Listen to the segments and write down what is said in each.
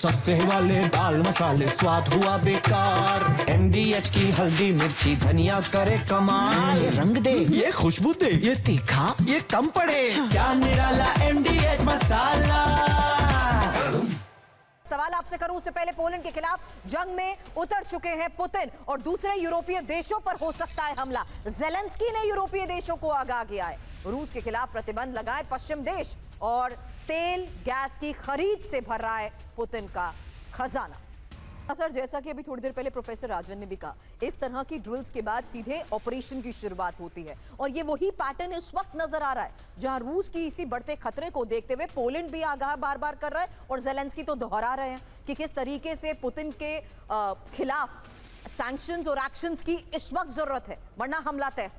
सस्ते वाले दाल मसाले स्वाद हुआ बेकार। MDH की हल्दी मिर्ची धनिया करे कमाल। ये रंग दे, ये खुशबू दे, ये तीखा, ये कम पड़े। क्या निराला MDH मसाला। सवाल आपसे करूं उससे पहले, पोलैंड के खिलाफ जंग में उतर चुके हैं पुतिन और दूसरे यूरोपीय देशों पर हो सकता है हमला। जेलेंस्की ने यूरोपीय देशों को आगाह किया है, रूस के खिलाफ प्रतिबंध लगाए पश्चिम देश और तेल गैस की खरीद से भर रहा है पुतिन का खजाना। सर, जैसा कि अभी थोड़ी देर पहले प्रोफेसर राजन ने भी कहा, इस तरह की ड्रिल्स के बाद सीधे ऑपरेशन की शुरुआत होती है और ये वही पैटर्न इस वक्त नजर आ रहा है जहां रूस की इसी बढ़ते खतरे को देखते हुए पोलैंड भी आगाह बार बार कर रहा है और जेलेंस्की तो दोहरा रहे हैं कि किस तरीके से पुतिन के खिलाफ सैंक्शंस और एक्शंस की इस वक्त जरूरत है, वरना हमला तय।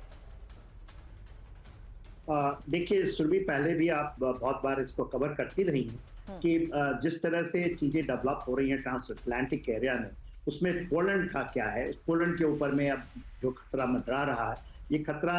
देखिए सुरभि, पहले भी आप बहुत बार इसको कवर करती रही हैं कि जिस तरह से चीजें डेवलप हो रही हैं ट्रांसअटलांटिक एरिया में, उसमें पोलैंड का क्या है। पोलैंड के ऊपर में अब जो खतरा मंडरा रहा है, ये खतरा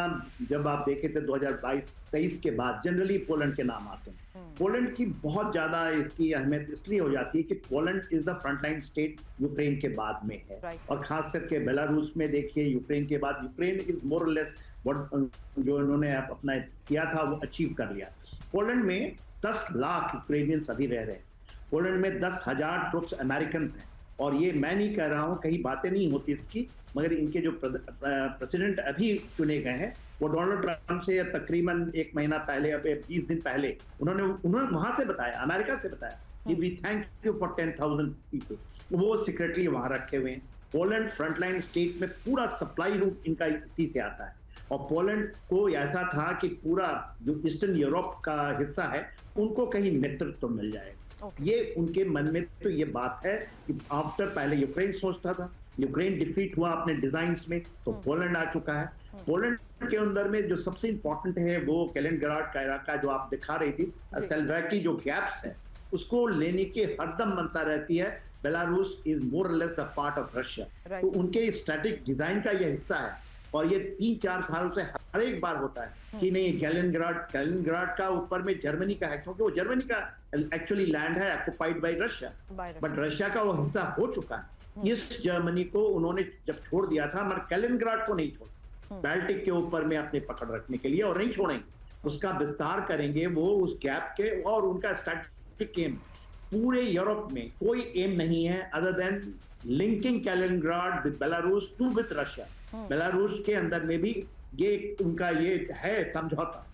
जब आप देखें तो 2022-23 के बाद जनरली पोलैंड के नाम आते हैं। पोलैंड की बहुत ज्यादा इसकी अहमियत इसलिए हो जाती है कि Poland is the frontline state Ukraine के बाद में है। और खास करके बेलारूस में देखिए, यूक्रेन के बाद यूक्रेन इज मोर और लेस जो इन्होंने अपना किया था वो अचीव कर लिया। पोलैंड में 10 लाख यूक्रेनियंस अभी रह रहे हैं। पोलैंड में 10,000 ट्रुप्स अमेरिकन हैं। और ये मैं नहीं कह रहा हूँ, कहीं बातें नहीं होती इसकी, मगर इनके जो प्रेसिडेंट अभी चुने गए हैं वो डोनाल्ड ट्रंप से तकरीबन 1 महीना पहले, अब 20 दिन पहले उन्होंने वहां से बताया, अमेरिका से बताया कि we thank you for 10,000 people. वो सीक्रेटली वहां रखे हुए हैं। पोलैंड फ्रंटलाइन स्टेट में पूरा सप्लाई रूट इनका इसी से आता है। और पोलैंड को ऐसा था कि पूरा जो ईस्टर्न यूरोप का हिस्सा है उनको कहीं नेतृत्व तो मिल जाएगा। ये उनके मन में तो ये बात है कि आफ्टर, पहले यूक्रेन सोचता था, यूक्रेन डिफीट हुआ अपने डिजाइन्स में, तो पोलैंड आ चुका है। पोलैंड के अंदर में जो सबसे इंपॉर्टेंट है वो कैलिनिंग्राड का इलाका जो आप दिखा रही थी, सेल्वाकी जो गैप्स है उसको लेने की हरदम मनसा रहती है। बेलारूस इज मोर और less the part of Russia, तो उनके स्ट्रेटेजिक डिजाइन का यह हिस्सा है। और ये 3-4 सालों से हर एक बार होता है कि नहीं, कैलिनिंग्राड का ऊपर में जर्मनी का है, क्योंकि वो जर्मनी का एक्चुअली लैंड है occupied by Russia, but Russia का वो हिस्सा हो चुका है। इस जर्मनी को उन्होंने जब छोड़ दिया था, मगर कैलिनिंग्राड को नहीं छोड़ा, बाल्टिक के ऊपर में अपने पकड़ रखने के लिए, और नहीं छोड़ेंगे, उसका विस्तार करेंगे वो उस गैप के। और उनका स्ट्रैटेजिक एम पूरे यूरोप में कोई एम नहीं है other than linking Kaliningrad with Belarus to with Russia. Belarus के अंदर में भी ये उनका ये है समझौता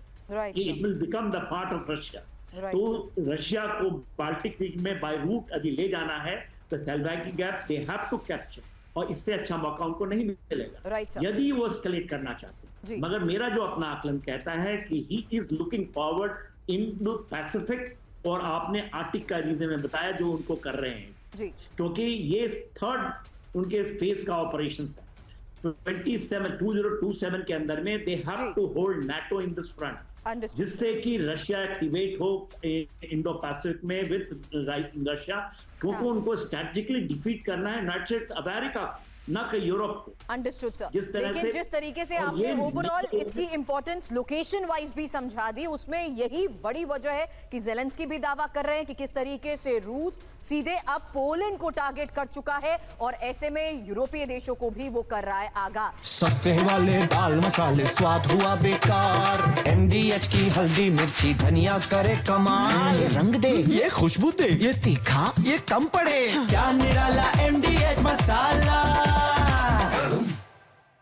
कि it will become the part of Russia. तो रशिया को बाल्टिक सी में बाय रूट यदि ले जाना है तो Suwalki gap they have to capture, और इससे अच्छा मौका उनको नहीं मिलेगा यदि वो एस्केलेट करना चाहते हैं। मगर मेरा जो अपना आकलन कहता है कि he is looking forward in the Pacific, और आपने आर्टिक का रीजन में बताया जो उनको कर रहे हैं, क्योंकि ये 3rd उनके फेज का ऑपरेशन है। 2027 के अंदर में they have to hold NATO in this front, जिससे कि रशिया एक्टिवेट हो इंडो पैसिफिक में विद रशिया, क्योंकि उनको स्ट्रेटेजिकली डिफीट करना है यूनाइटेड स्टेट्स अमेरिका, ना कि यूरोप को। Understood sir. लेकिन जिस तरीके से आपने ओवरऑल इसकी इंपॉर्टेंस लोकेशन वाइज भी समझा दी, उसमें यही बड़ी वजह है कि जेलेंस्की भी दावा कर रहे हैं कि किस तरीके से रूस सीधे अब पोलैंड को टारगेट कर चुका है और ऐसे में यूरोपीय देशों को भी वो कर रहा है आगाह। सस्ते वाले दाल मसाले स्वाद हुआ बेकार। MDH की हल्दी मिर्ची धनिया करे कमाल। ये रंग दे, ये खुशबू दे, ये तीखा, ये कम पड़े। क्या निराला MDH